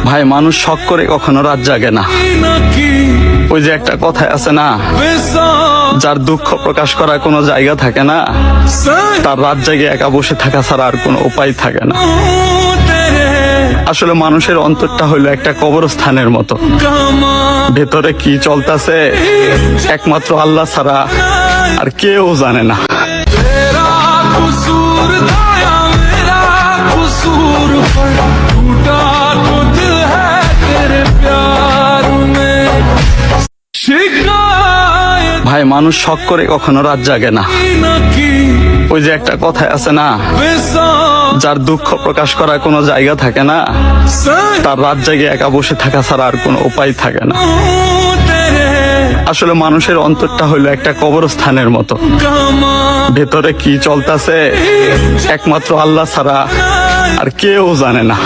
ভাই, মানুষ শখ করে কখনো রাত জাগে না। ওই যে একটা কথায় আছে না, যার দুঃখ প্রকাশ করার কোনো জায়গা থাকে না, তার রাত জেগে একা বসে থাকা ছাড়া আর কোনো উপায় থাকে না। আসলে মানুষের অন্তরটা হইলো একটা কবরস্থানের মতো, ভেতরে কি চলতেছে একমাত্র আল্লাহ ছাড়া আর কেউ জানে না। ভাই, মানুষ শখ করে কখনো রাত জাগে না। ওই যে একটা কথায় আছে না, যার দুঃখ প্রকাশ করার কোনো জায়গা থাকে না, তার রাত জেগে একা বসে থাকা ছাড়া আর কোনো উপায় থাকে না। আসলে মানুষের অন্তরটা হইলো একটা কবরস্থানের মতো, ভেতরে কি চলতেছে একমাত্র আল্লাহ ছাড়া আর কেউ জানে না।